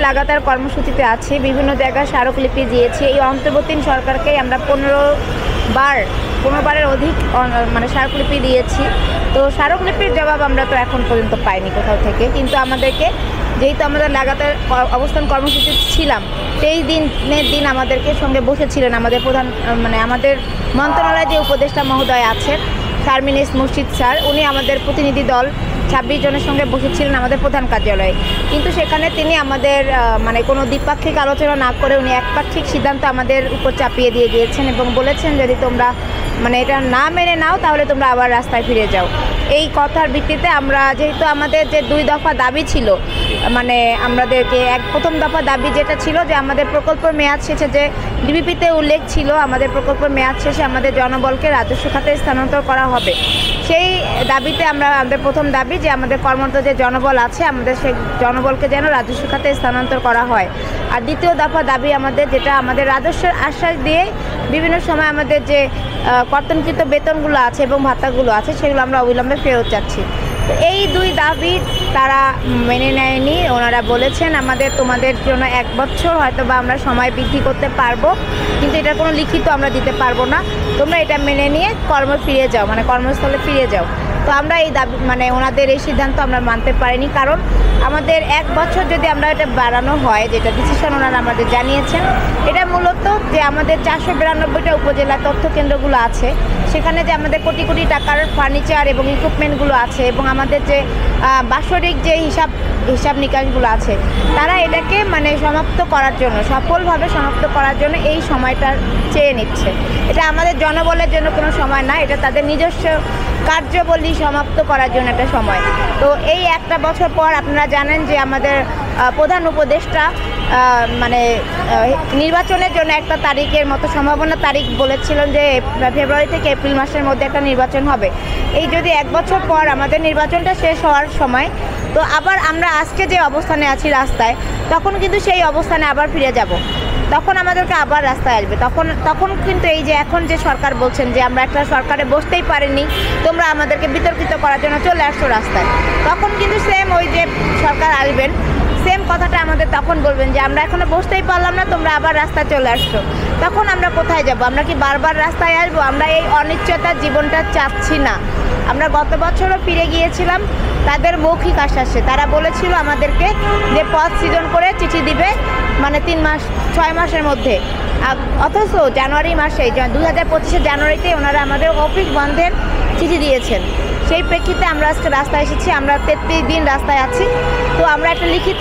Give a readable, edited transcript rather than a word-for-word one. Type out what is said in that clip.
লাগাতার কর্মসূচিতে আছি, বিভিন্ন জায়গায় স্মারকলিপি দিয়েছি। এই অন্তর্বর্তীন সরকারকেই আমরা 15 বারের অধিক মানে স্মারকলিপি দিয়েছি। তো স্মারকলিপির জবাব আমরা তো এখন পর্যন্ত পাইনি কোথাও থেকে, কিন্তু আমাদেরকে যেহেতু আমাদের লাগাতার অবস্থান কর্মসূচি ছিলাম, সেই দিনের দিন আমাদেরকে সঙ্গে বসেছিলেন আমাদের প্রধান মানে আমাদের মন্ত্রণালয়ে যে উপদেষ্টা মহোদয় আছেন শারমিন মুর্শিদ স্যার, উনি আমাদের প্রতিনিধি দল 26 জনের সঙ্গে বসেছিলেন আমাদের প্রধান কার্যালয়ে। কিন্তু সেখানে তিনি আমাদের মানে কোনো দ্বিপাক্ষিক আলোচনা না করে উনি একপাক্ষিক সিদ্ধান্ত আমাদের উপর চাপিয়ে দিয়ে গিয়েছেন এবং বলেছেন যদি তোমরা মানে এটা না মেনে নাও তাহলে তোমরা আবার রাস্তায় ফিরে যাও। এই কথার ভিত্তিতে আমরা যেহেতু আমাদের যে 2 দফা দাবি ছিল, মানে আমাদেরকে প্রথম দফা দাবি যেটা ছিল যে আমাদের প্রকল্পের মেয়াদ শেষে, যে ডিবিপিতে উল্লেখ ছিল আমাদের প্রকল্পের মেয়াদ শেষে আমাদের জনবলকে রাজস্ব খাতে স্থানান্তর করা হবে, সেই দাবিতে আমাদের প্রথম দাবি যে আমাদের কর্মরত যে জনবল আছে আমাদের সেই জনবলকে যেন রাজস্ব খাতে স্থানান্তর করা হয়। আর দ্বিতীয় দফা দাবি আমাদের যেটা আমাদের রাজস্বের আশ্বাস দিয়ে বিভিন্ন সময় আমাদের যে কর্তনকৃত বেতনগুলো আছে এবং ভাতাগুলো আছে সেগুলো আমরা অবিলম্বে ফেরত চাচ্ছি। তো এই 2 দাবি তারা মেনে নেয়নি। ওনারা বলেছেন তোমাদের জন্য 1 বছর হয়তো বা আমরা সময় বৃদ্ধি করতে পারবো, কিন্তু এটার কোনো লিখিত আমরা দিতে পারবো না, তোমরা এটা মেনে নিয়ে ফিরে যাও, মানে কর্মস্থলে ফিরে যাও। তো আমরা এই দাবি মানে ওনাদের এই সিদ্ধান্ত আমরা মানতে পারিনি, কারণ আমাদের 1 বছর যদি আমরা এটা বাড়ানো হয়, যেটা ডিসিশন ওনারা আমাদের জানিয়েছেন, এটা মূলত যে আমাদের 492টা উপজেলা তথ্য কেন্দ্রগুলো আছে সেখানে যে আমাদের কোটি কোটি টাকার ফার্নিচার এবং ইকুইপমেন্টগুলো আছে এবং আমাদের যে বাৎসরিক যে হিসাব নিকাশগুলো আছে, তারা এটাকে মানে সমাপ্ত করার জন্য, সফলভাবে সমাপ্ত করার জন্য এই সময়টা চেয়ে নিচ্ছে। এটা আমাদের জনবলের জন্য কোনো সময় না, এটা তাদের নিজস্ব কার্যবলী সমাপ্ত করার জন্য একটা সময়। তো এই 1টা বছর পর আপনারা জানেন যে আমাদের প্রধান উপদেষ্টা মানে নির্বাচনের জন্য একটা তারিখের মতো সম্ভাবনা তারিখ বলেছিলেন যে ফেব্রুয়ারি থেকে এপ্রিল মাসের মধ্যে একটা নির্বাচন হবে। এই যদি 1 বছর পর আমাদের নির্বাচনটা শেষ হওয়ার সময়, তো আবার আমরা আজকে যে অবস্থানে আছি রাস্তায়, তখন কিন্তু সেই অবস্থানে আবার ফিরে যাব, তখন আমাদেরকে আবার রাস্তায় আসবে। তখন কিন্তু এই যে এখন যে সরকার বলছেন যে আমরা একটা সরকারে বসতেই পারিনি, তোমরা আমাদেরকে বিতর্কিত করার জন্য চলে আসছো রাস্তায়, তখন কিন্তু সেম ওই যে সরকার আসবেন, সেম কথাটা আমাদের তখন বলবেন যে আমরা এখনো বসতেই পারলাম না, তোমরা আবার রাস্তায় চলে আসছো। তখন আমরা কোথায় যাব? আমরা কি বারবার রাস্তায় আসবো? আমরা এই অনিশ্চয়তার জীবনটা চাচ্ছি না। আমরা গত বছরও ফিরে গিয়েছিলাম তাদের মৌখিক আশ্বাসে, তারা বলেছিল আমাদেরকে যে পথ সৃজন করে চিঠি দিবে মানে 6 মাসের মধ্যে, অথচ জানুয়ারি মাসে 2025 জানুয়ারিতে ওনারা আমাদের অফিস বন্ধের চিঠি দিয়েছেন। সেই প্রেক্ষিতে আমরা আজকে রাস্তায় এসেছি, আমরা 33 দিন রাস্তায় আছি। তো আমরা একটা লিখিত